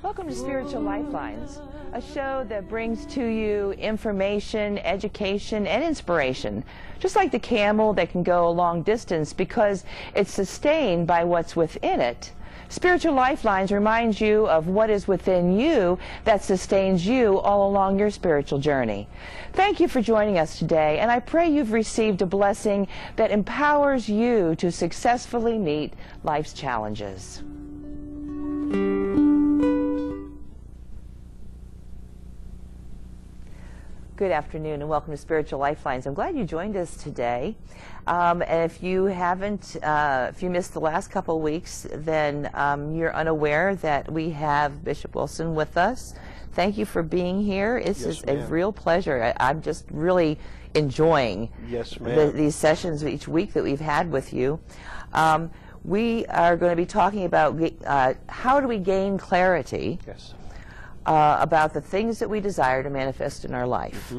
Welcome to Spiritual Lifelines, a show that brings to you information, education, and inspiration. Just like the camel that can go a long distance because it's sustained by what's within it. Spiritual Lifelines reminds you of what is within you that sustains you all along your spiritual journey. Thank you for joining us today, and I pray you've received a blessing that empowers you to successfully meet life's challenges. Good afternoon and welcome to Spiritual Lifelines. I'm glad you joined us today. And if you haven't, if you missed the last couple of weeks, then you're unaware that we have Bishop Wilson with us. Thank you for being here. It's a real pleasure. I'm just really enjoying these sessions each week that we've had with you. We are going to be talking about how do we gain clarity about the things that we desire to manifest in our life.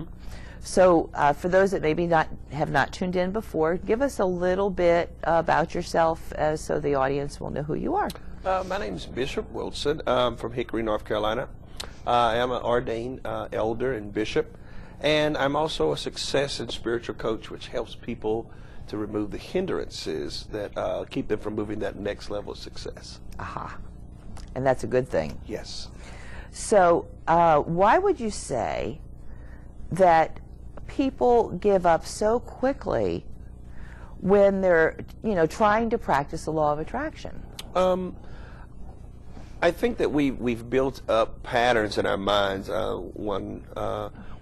So for those that maybe have not tuned in before, give us a little bit about yourself so the audience will know who you are. My name is Bishop Wilson. I'm from Hickory, North Carolina. I am an ordained elder and bishop, and I'm also a success and spiritual coach, which helps people to remove the hindrances that keep them from moving that next level of success. Aha. And that's a good thing. Yes. So why would you say that people give up so quickly when they're, trying to practice the law of attraction? I think that we've built up patterns in our minds. One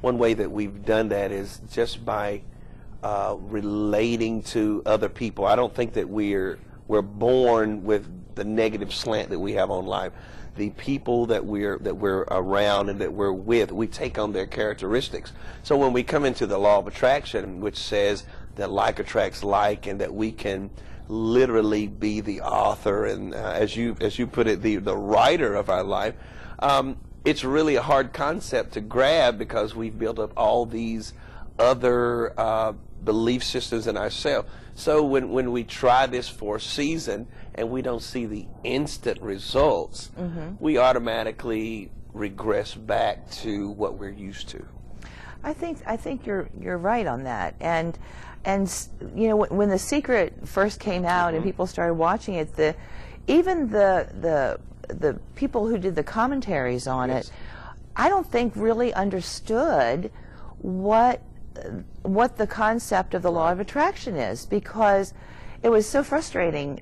way that we've done that is just by relating to other people. I don't think that we're born with the negative slant that we have on life. The people that we're around and that we're with, we take on their characteristics. So when we come into the law of attraction, which says that like attracts like, and that we can literally be the author and as you put it, the writer of our life, it's really a hard concept to grab because we've built up all these other belief systems in ourselves. So when we try this for a season and we don't see the instant results, we automatically regress back to what we're used to. I think you're right on that. And when The Secret first came out and people started watching it, even the people who did the commentaries on it, I don't think really understood what the concept of the law of attraction is, because it was so frustrating.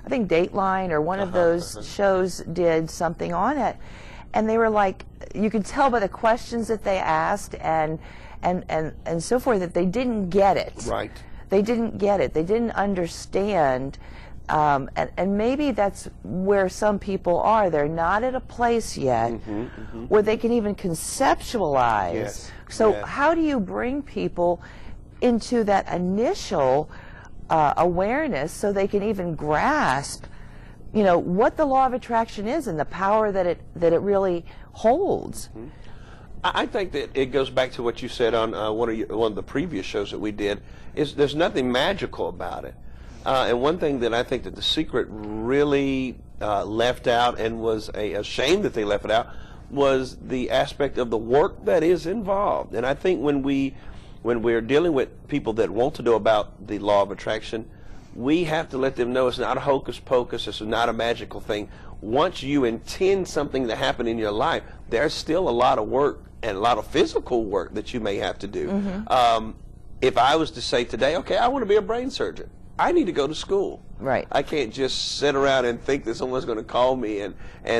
I think Dateline or one of those shows did something on it, and they were like, you could tell by the questions that they asked and so forth that they didn't get it. Right. They didn't get it. They didn't understand. And maybe that's where some people are. They're not at a place yet where they can even conceptualize. So how do you bring people into that initial awareness so they can even grasp, what the law of attraction is and the power that it really holds? I think that it goes back to what you said on one of the previous shows that we did. Is there's nothing magical about it. And one thing that I think that The Secret really left out, and was a shame that they left it out, was the aspect of the work that is involved. And I think when we're dealing with people that want to know about the law of attraction, we have to let them know it's not a hocus pocus, it's not a magical thing. Once you intend something to happen in your life, there's still a lot of work and a lot of physical work that you may have to do. If I was to say today, okay, I want to be a brain surgeon, I need to go to school. Right. I can't just sit around and think that someone's going to call me and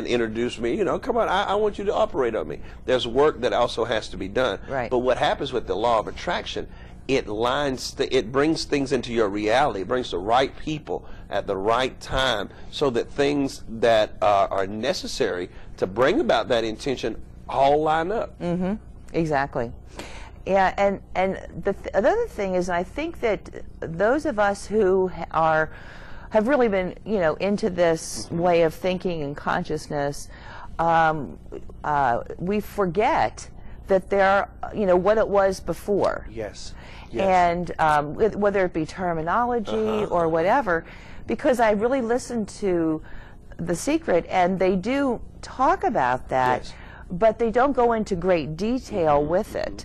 introduce me. Come on, I want you to operate on me. There's work that also has to be done. Right. But what happens with the law of attraction, it brings things into your reality. It brings the right people at the right time so that things that are necessary to bring about that intention all line up. Exactly. Yeah, and the other thing is, I think that those of us who have really been, into this way of thinking and consciousness, we forget that there are, what it was before. Yes. And whether it be terminology or whatever, because I really listened to the secret, and they do talk about that, Yes. but they don't go into great detail with it.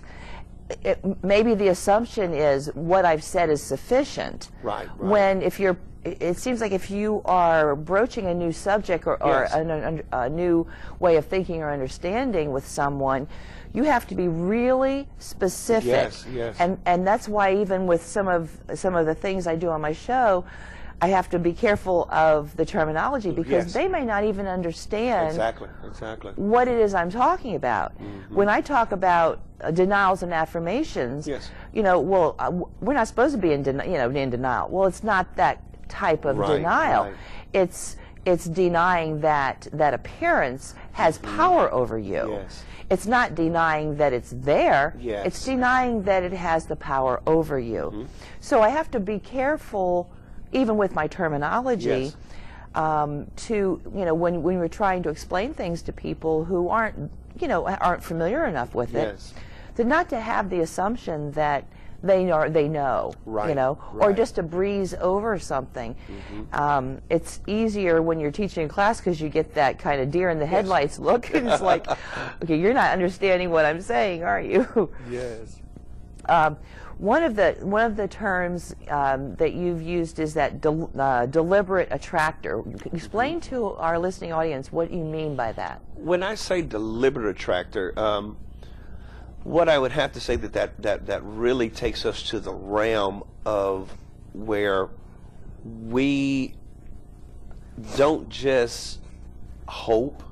Maybe the assumption is what I've said is sufficient. Right. When it seems like if you are broaching a new subject or Yes. a new way of thinking or understanding with someone, you have to be really specific. Yes, yes. And that's why even with some of the things I do on my show, I have to be careful of the terminology, because Yes. they may not even understand Exactly. what it is I'm talking about. When I talk about denials and affirmations, Yes. we're not supposed to be in denial. Well, it's not that type of Right, denial. right. It's denying that appearance has power over you. Yes. It's not denying that it's there. Yes. It's denying that it has the power over you. So I have to be careful, even with my terminology, Yes. to when we're trying to explain things to people who aren't familiar enough with it, Yes. to not to have the assumption that they know, Right, or right. just to breeze over something. It's easier when you're teaching a class, because you get that kind of deer in the headlights look, and it's like, okay, you're not understanding what I'm saying, are you? Yes. One of the terms that you've used is that deliberate attractor. Explain to our listening audience what you mean by that. When I say deliberate attractor, what I would have to say that really takes us to the realm of where we don't just hope,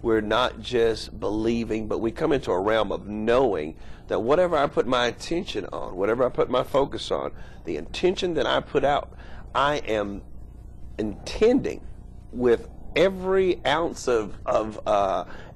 we're not just believing, but we come into a realm of knowing that whatever I put my attention on, whatever I put my focus on, the intention that I put out, I am intending with every ounce of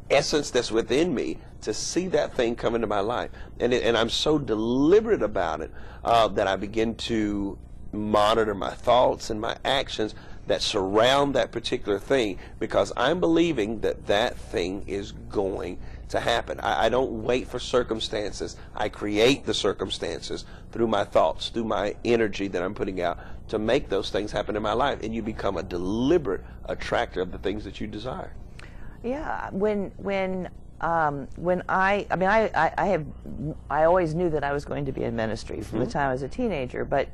essence that's within me to see that thing come into my life. And I'm so deliberate about it that I begin to monitor my thoughts and my actions that surround that particular thing, because I'm believing that that thing is going to happen. I don't wait for circumstances. I create the circumstances through my thoughts, through my energy that I'm putting out to make those things happen in my life. And you become a deliberate attractor of the things that you desire. Yeah, when I always knew that I was going to be in ministry from the time I was a teenager, but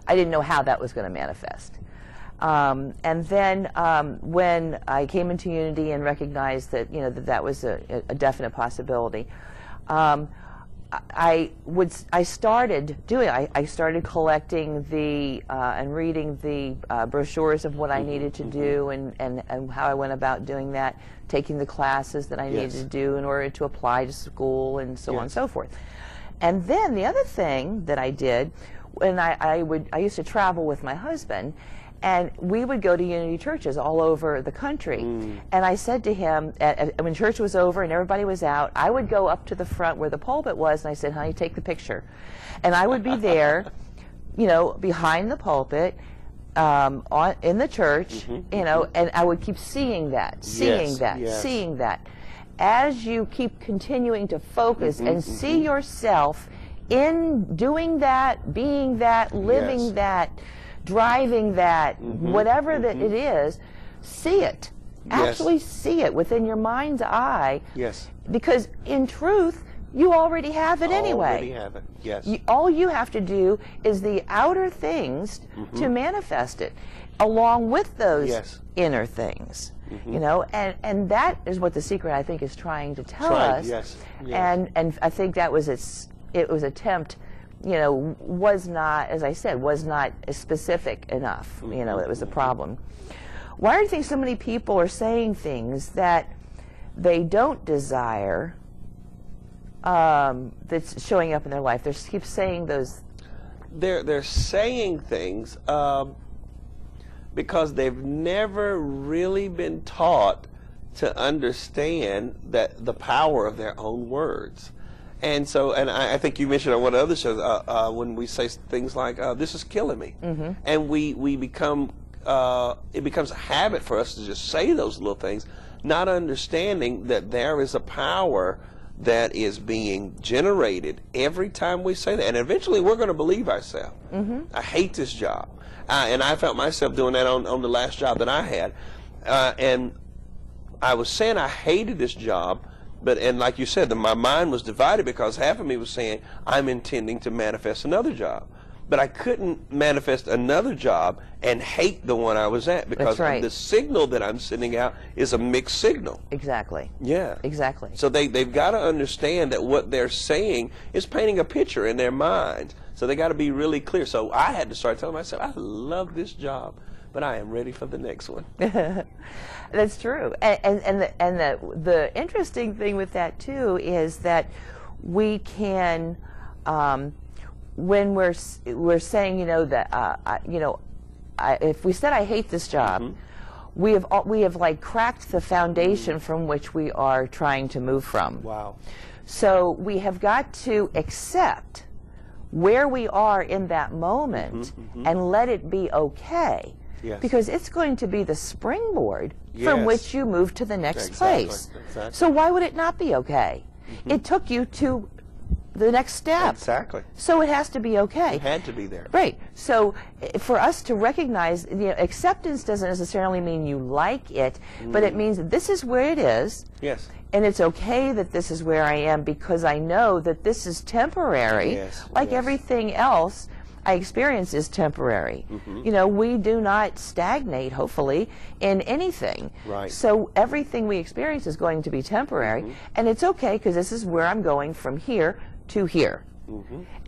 I didn't know how that was going to manifest. And then when I came into Unity and recognized that that was a definite possibility, I started collecting and reading the brochures of what I needed to do and how I went about doing that, taking the classes that I needed to do in order to apply to school and so on and so forth. And then the other thing that I did, when I used to travel with my husband, and we would go to Unity churches all over the country. And I said to him, when church was over and everybody was out, I would go up to the front where the pulpit was, and I said, honey, take the picture. And I would be there, behind the pulpit, in the church, and I would keep seeing that, seeing that. As you keep continuing to focus and see yourself in doing that, being that, living that, driving that, whatever that it is, see it. Actually see it within your mind's eye. Yes. Because in truth, you already have it anyway. Already have it. Yes. All you have to do is the outer things to manifest it, along with those inner things. And that is what the secret, I think, is trying to tell us. Yes. And I think that was it was attempt. Was not, as I said, was not specific enough. It was a problem. Why do you think so many people are saying things that they don't desire, that's showing up in their life? They keep saying those. They're saying things because they've never really been taught to understand that the power of their own words. And so, and I think you mentioned on one of the other shows when we say things like, "This is killing me," and we become it becomes a habit for us to just say those little things, not understanding that there is a power that is being generated every time we say that, and eventually we're going to believe ourselves. I hate this job, and I felt myself doing that on the last job that I had. And I was saying I hated this job, and like you said, my mind was divided because half of me was saying I'm intending to manifest another job. But I couldn't manifest another job and hate the one I was at, because the signal that I'm sending out is a mixed signal. Exactly. Yeah. Exactly. So they've got to understand that what they're saying is painting a picture in their minds. So they got to be really clear. So I had to start telling myself, I love this job, but I am ready for the next one. That's true. And the interesting thing with that too is that we can, when we're saying, you know, that if we said I hate this job, we have like cracked the foundation from which we are trying to move from. Wow. So we have got to accept where we are in that moment and let it be okay. Yes. Because it's going to be the springboard from which you move to the next place. Exactly. So why would it not be okay? It took you to the next step. Exactly. So it has to be okay. It had to be there. Right. So for us to recognize, you know, acceptance doesn't necessarily mean you like it, but it means that this is where it is. Yes. And it's okay that this is where I am, because I know that this is temporary. Yes. Like everything else I experience is temporary. You know, we do not stagnate, hopefully, in anything. Right. So everything we experience is going to be temporary, and it's okay because this is where I'm going from here to here.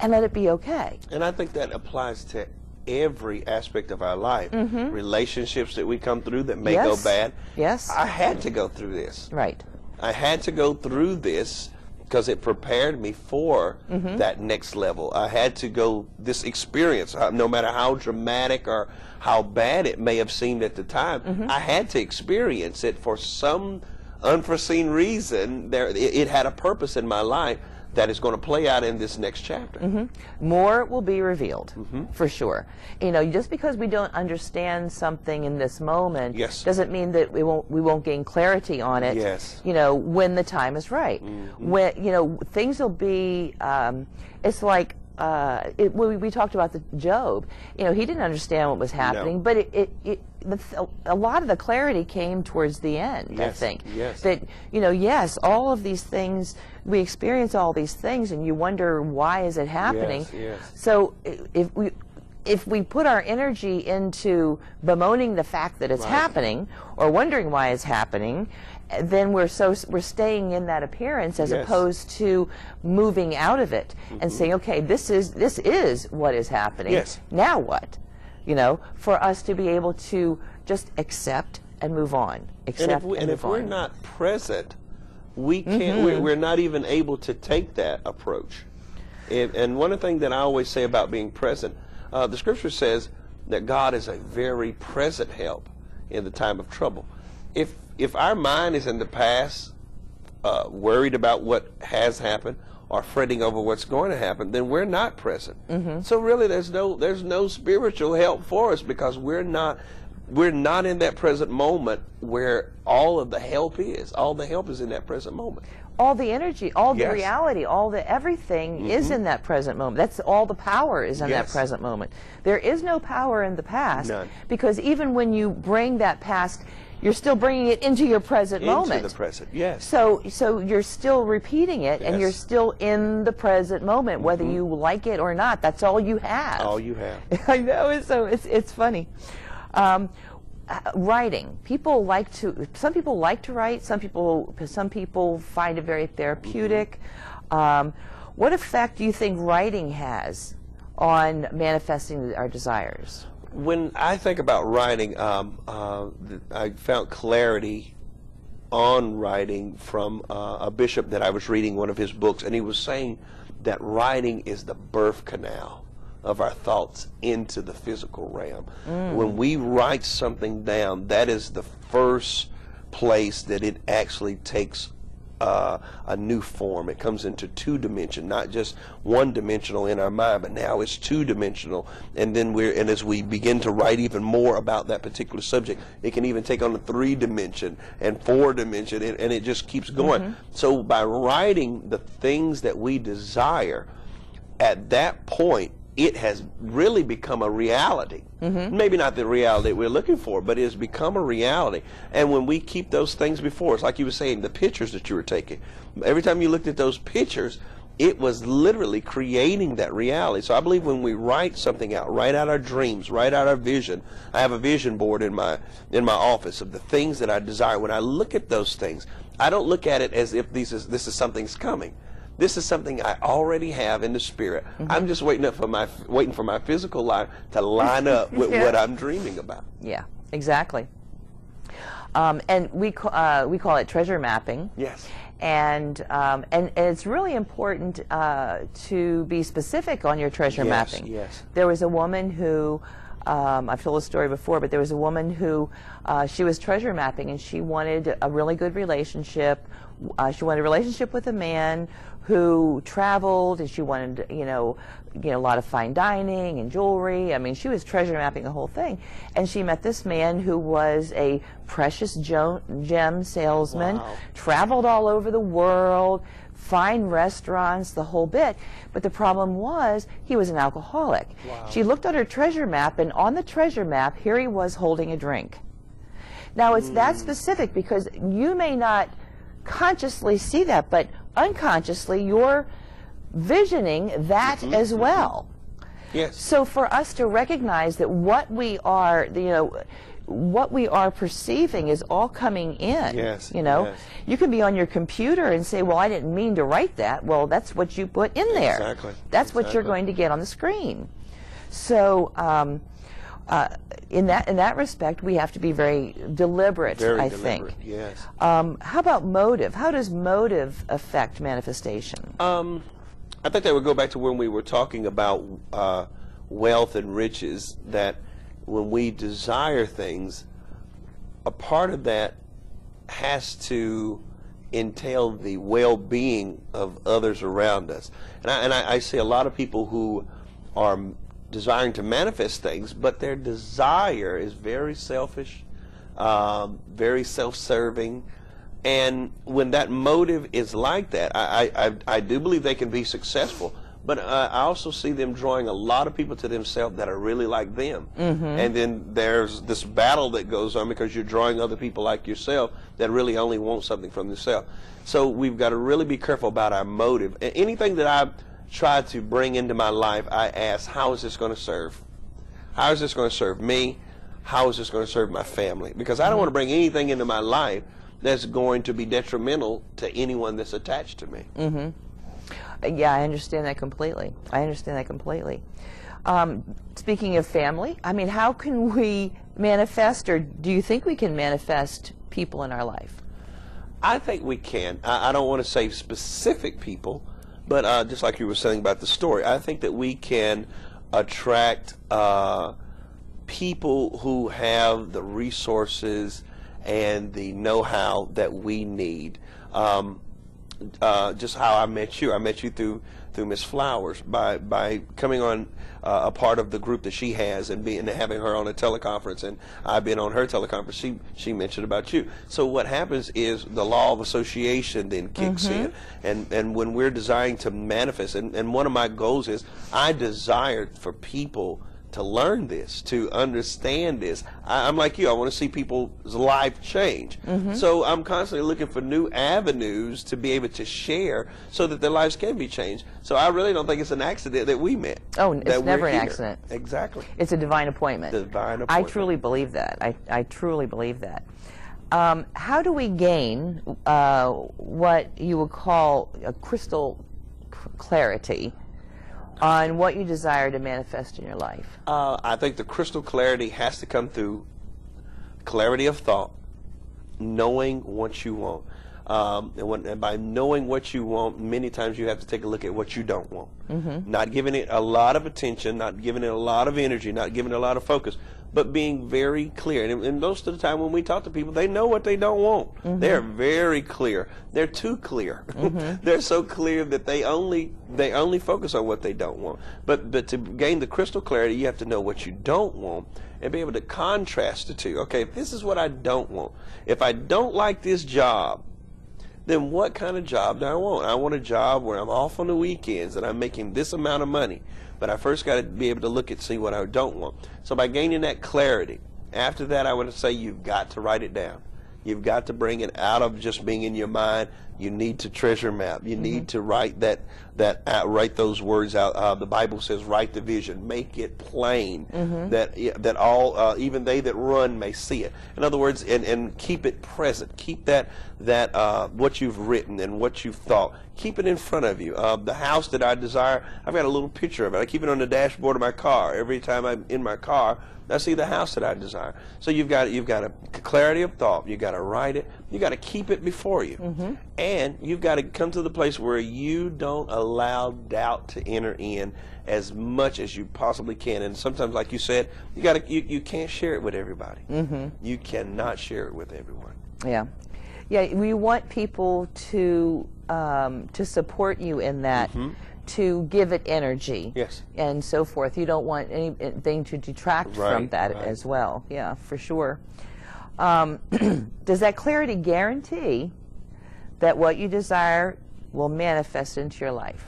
And let it be okay. And I think that applies to every aspect of our life. Relationships that we come through that may go bad. Yes. I had to go through this. Right. I had to go through this because it prepared me for that next level. I had to go this experience, no matter how dramatic or how bad it may have seemed at the time. I had to experience it for some unforeseen reason. It had a purpose in my life that is going to play out in this next chapter. More will be revealed, for sure. You know, just because we don't understand something in this moment doesn't mean that we won't gain clarity on it. You know, when the time is right. When, you know, things will be. It's like we talked about Job. You know, he didn't understand what was happening, but a lot of the clarity came towards the end. I think that, you know, yes, all of these things, we experience all these things, and you wonder, why is it happening? So if we put our energy into bemoaning the fact that it's happening or wondering why it's happening, then we're staying in that appearance as opposed to moving out of it and saying, okay, this is what is happening. Now what? You know, for us to be able to just accept and move on. And if we're not present, we can't. We're not even able to take that approach. And one of the things that I always say about being present, the Scripture says that God is a very present help in the time of trouble. If our mind is in the past, worried about what has happened, or fretting over what's going to happen, then we're not present. So really, there's no spiritual help for us, because we're not in that present moment where all of the help is. All the help is in that present moment. All the energy, all the reality, all the everything is in that present moment. That's all the power is in that present moment. There is no power in the past. None. Because even when you bring that past, you're still bringing it into your present moment. Into the present, yes. So you're still repeating it, and you're still in the present moment, whether you like it or not. That's all you have. All you have. I know. So it's funny. Writing. Some people like to write. Some people find it very therapeutic. What effect do you think writing has on manifesting our desires? When I think about writing, I found clarity on writing from a bishop that I was reading one of his books, and he was saying that writing is the birth canal of our thoughts into the physical realm. When we write something down, that is the first place that it actually takes a new form. It comes into two-dimension, not just one-dimensional in our mind, but now it's two-dimensional. And then as we begin to write even more about that particular subject, it can even take on a three-dimension and four-dimension, and it just keeps going. So by writing the things that we desire, at that point, it has really become a reality. Maybe not the reality we're looking for, but it has become a reality. And when we keep those things before us, like you were saying, the pictures that you were taking, every time you looked at those pictures, it was literally creating that reality. So I believe when we write something out, write out our dreams, write out our vision. I have a vision board in my office of the things that I desire. When I look at those things, I don't look at it as if this is something's coming. This is something I already have in the spirit. I'm just waiting for my physical life to line up with what I'm dreaming about. Yeah, exactly. And we call it treasure mapping. Yes. And it's really important to be specific on your treasure mapping. Yes. There was a woman who, I've told the story before, but there was a woman who she was treasure mapping, and she wanted a really good relationship. She wanted a relationship with a man who traveled, and she wanted, a lot of fine dining and jewelry. I mean, she was treasure mapping the whole thing. And she met this man who was a precious gem salesman, traveled all over the world, fine restaurants, the whole bit. But the problem was he was an alcoholic. She looked at her treasure map, and on the treasure map, here he was holding a drink. Now, it's that specific because you may not consciously see that, but unconsciously you're visioning that as well. Yes. So for us to recognize that what we are, what we are perceiving is all coming in. Yes. Yes. You can be on your computer and say, well, I didn't mean to write that. Well, that's what you put in there. Exactly. That's what you're going to get on the screen. So in that respect, we have to be very deliberate, I think. Yes. How about motive? How does motive affect manifestation? I think that would go back to when we were talking about wealth and riches, that when we desire things, a part of that has to entail the well-being of others around us. And I see a lot of people who are desiring to manifest things, but their desire is very selfish, very self-serving. And when that motive is like that, I do believe they can be successful. But I also see them drawing a lot of people to themselves that are really like them. And then there's this battle that goes on because you're drawing other people like yourself that really only want something from themselves. So we've got to really be careful about our motive. And anything that I try to bring into my life, I ask, how is this going to serve? How is this going to serve me? How is this going to serve my family? Because I don't want to bring anything into my life that's going to be detrimental to anyone that's attached to me. Yeah, I understand that completely. I understand that completely. Speaking of family, I mean, how can we manifest, or do you think we can manifest people in our life? I think we can. I don't want to say specific people, but just like you were saying about the story, I think that we can attract people who have the resources and the know-how that we need. Just how I met you through Miss Flowers by coming on a part of the group that she has and having her on a teleconference, and I've been on her teleconference. She mentioned about you. So what happens is the law of association then kicks in, and when we're desiring to manifest, and one of my goals is I desire for people to learn this, to understand this. I'm like you. I want to see people's life change. So I'm constantly looking for new avenues to be able to share so that their lives can be changed. So I really don't think it's an accident that we met. Oh, it's never an accident. Exactly. It's a divine appointment. Divine appointment. I truly believe that. I truly believe that. How do we gain what you would call a crystal clarity on what you desire to manifest in your life? I think the crystal clarity has to come through clarity of thought, knowing what you want. And by knowing what you want, many times you have to take a look at what you don't want. Not giving it a lot of attention, not giving it a lot of energy, not giving it a lot of focus, but being very clear. And most of the time when we talk to people, they know what they don't want. They're very clear. They're too clear. They're so clear that they only focus on what they don't want. But to gain the crystal clarity, you have to know what you don't want and be able to contrast the two. Okay, if this is what I don't want, if I don't like this job, then what kind of job do I want? I want a job where I'm off on the weekends and I'm making this amount of money. But I first got to be able to look and see what I don't want. So by gaining that clarity, after that I would say you've got to write it down. You've got to bring it out of just being in your mind. You need to treasure map. You need to write write those words out. The Bible says, write the vision, make it plain, that all, even they that run may see it. In other words, and keep it present. Keep that what you've written and what you've thought. Keep it in front of you. The house that I desire, I've got a little picture of it. I keep it on the dashboard of my car. Every time I'm in my car, I see the house that I desire. So you've got a clarity of thought. You've got to write it. You've got to keep it before you. And you've got to come to the place where you don't allow doubt to enter in as much as you possibly can. And sometimes, like you said, you can't share it with everybody. You cannot share it with everyone. Yeah. Yeah, we want people to support you in that. To give it energy, yes, and so forth. You don't want anything to detract from that as well. Yeah, for sure. Does that clarity guarantee that what you desire will manifest into your life?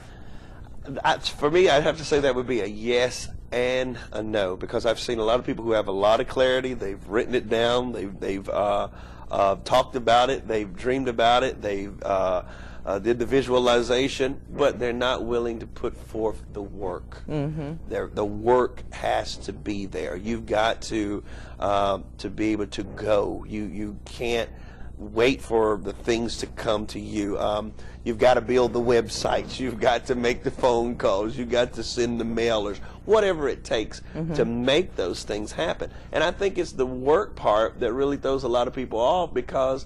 For me, I'd have to say that would be a yes and a no, because I've seen a lot of people who have a lot of clarity. They've written it down. They've talked about it. They've dreamed about it. They've did the visualization, but they're not willing to put forth the work. The work has to be there. You've got to be able to go. You can't wait for the things to come to you. You've got to build the websites. You've got to make the phone calls. You've got to send the mailers. Whatever it takes to make those things happen. And I think it's the work part that really throws a lot of people off, because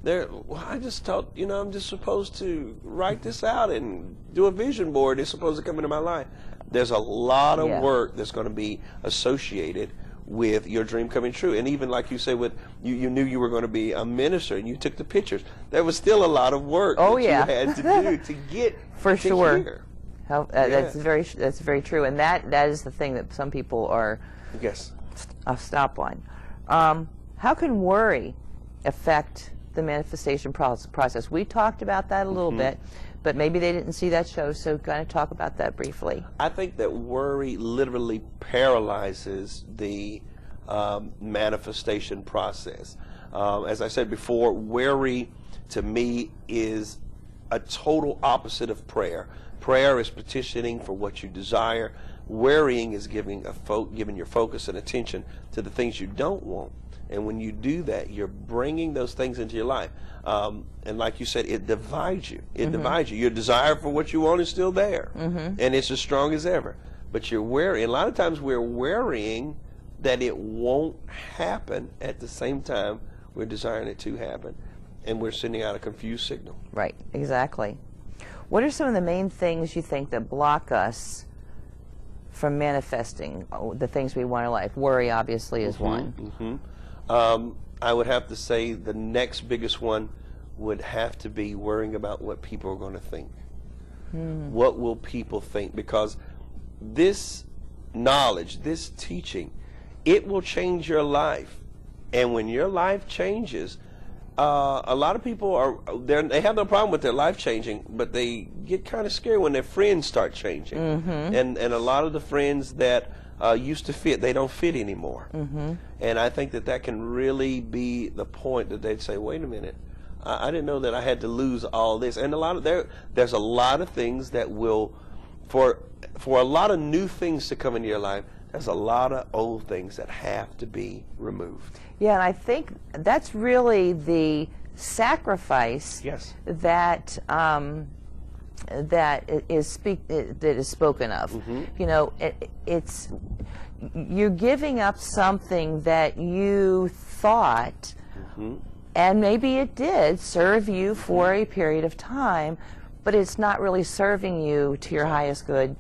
I just thought, I'm just supposed to write this out and do a vision board. It's supposed to come into my life. There's a lot of work that's going to be associated with your dream coming true. And even like you said, with you knew you were going to be a minister and you took the pictures. There was still a lot of work that you had to do to get for to sure. Here. That's very true. And that is the thing that some people are a stop line. How can worry affect the manifestation process? We talked about that a little bit, but maybe they didn't see that show, so kind of talk about that briefly. I think that worry literally paralyzes the manifestation process. As I said before, worry to me is a total opposite of prayer. Prayer is petitioning for what you desire. Worrying is giving your focus and attention to the things you don't want. And when you do that, you're bringing those things into your life. And like you said, it divides you. It divides you. Your desire for what you want is still there. And it's as strong as ever. But you're worrying. A lot of times we're worrying that it won't happen. At the same time, we're desiring it to happen. And we're sending out a confused signal. Right, exactly. What are some of the main things you think that block us from manifesting the things we want in life? Worry, obviously, is one. I would have to say the next biggest one would have to be worrying about what people are going to think. What will people think? Because this knowledge, this teaching, it will change your life. And when your life changes, a lot of people they have no problem with their life changing, but they get kind of scared when their friends start changing. And a lot of the friends that used to fit, they don't fit anymore. And I think that can really be the point that they'd say, wait a minute, I didn't know that I had to lose all this. And there's a lot of things that will, for a lot of new things to come into your life, there's a lot of old things that have to be removed. Yeah, and I think that's really the sacrifice that that is spoken of. It's you're giving up something that you thought, and maybe it did serve you for a period of time, but it's not really serving you to your highest good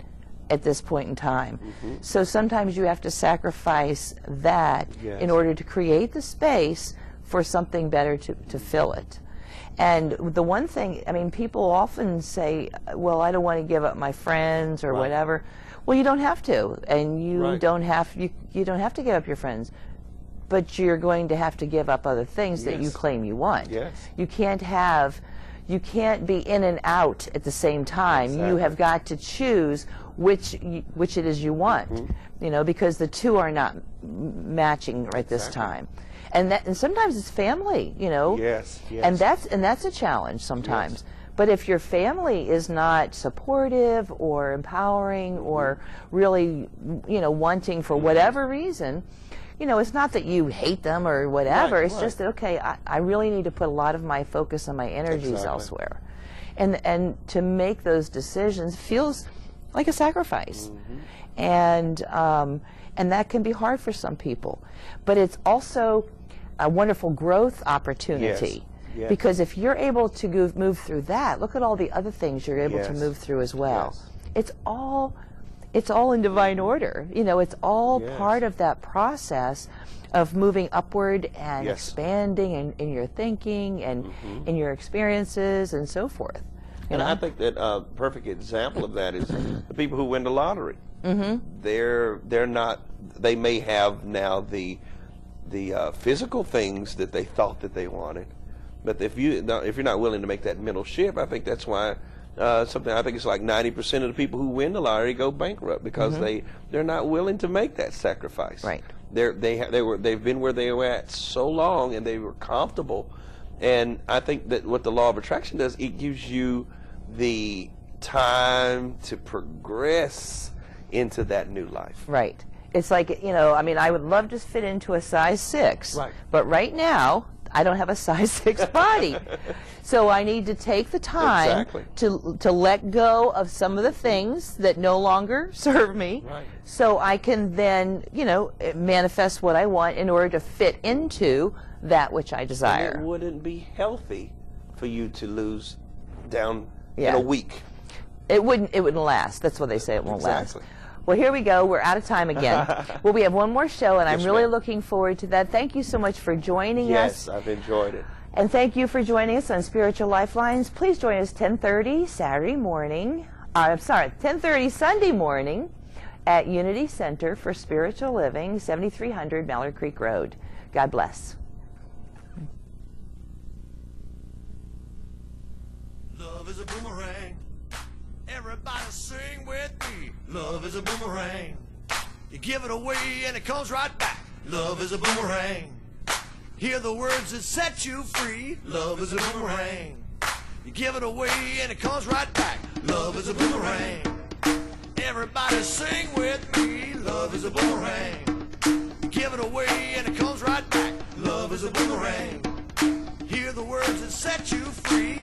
at this point in time. So sometimes you have to sacrifice that in order to create the space for something better to fill it. And the one thing, I mean, people often say, well, I don't want to give up my friends or whatever. Well, you don't have to, and you don't have to give up your friends, but you're going to have to give up other things that you claim you want. You can't have you can't be in and out at the same time. Exactly. You have got to choose which it is you want, you know, because the two are not matching right this time. And sometimes it's family, you know. Yes, yes. And that's a challenge sometimes. Yes. But if your family is not supportive or empowering or really, you know, wanting for whatever reason, you know, it's not that you hate them or whatever. Right, it's just that, okay, I really need to put a lot of my focus and my energies elsewhere. And to make those decisions feels like a sacrifice. And that can be hard for some people. But it's also a wonderful growth opportunity. Yes. Because if you're able to move through that, look at all the other things you're able to move through as well. It's all in divine order. You know, it's all part of that process of moving upward and expanding in your thinking and in your experiences and so forth. And I think that a perfect example of that is the people who win the lottery. They're not. They may have now the physical things that they thought that they wanted, but if you're not willing to make that mental shift, I think that's why I think it's like 90% of the people who win the lottery go bankrupt because they're not willing to make that sacrifice. Right. They've been where they were at so long and they were comfortable, and I think that what the law of attraction does, it gives you the time to progress into that new life. Right. It's like, you know, I mean, I would love to fit into a size 6, but right now I don't have a size 6 body. So I need to take the time to let go of some of the things that no longer serve me, so I can then, you know, manifest what I want in order to fit into that which I desire. And it wouldn't be healthy for you to lose down in a week. It wouldn't last. That's what they say, it won't last. Well, here we go. We're out of time again. Well, we have one more show, and I'm really looking forward to that. Thank you so much for joining us. Yes, I've enjoyed it. And thank you for joining us on Spiritual Lifelines. Please join us 10:30 Saturday morning. 10:30 Sunday morning at Unity Center for Spiritual Living, 7300 Mallard Creek Road. God bless. Love is a boomerang. Everybody sing with me. Love is a boomerang. You give it away and it comes right back. Love is a boomerang. Hear the words that set you free. Love is a boomerang. You give it away and it comes right back. Love is a boomerang. Everybody sing with me. Love is a boomerang. You give it away and it comes right back. Love is a boomerang. Hear the words that set you free.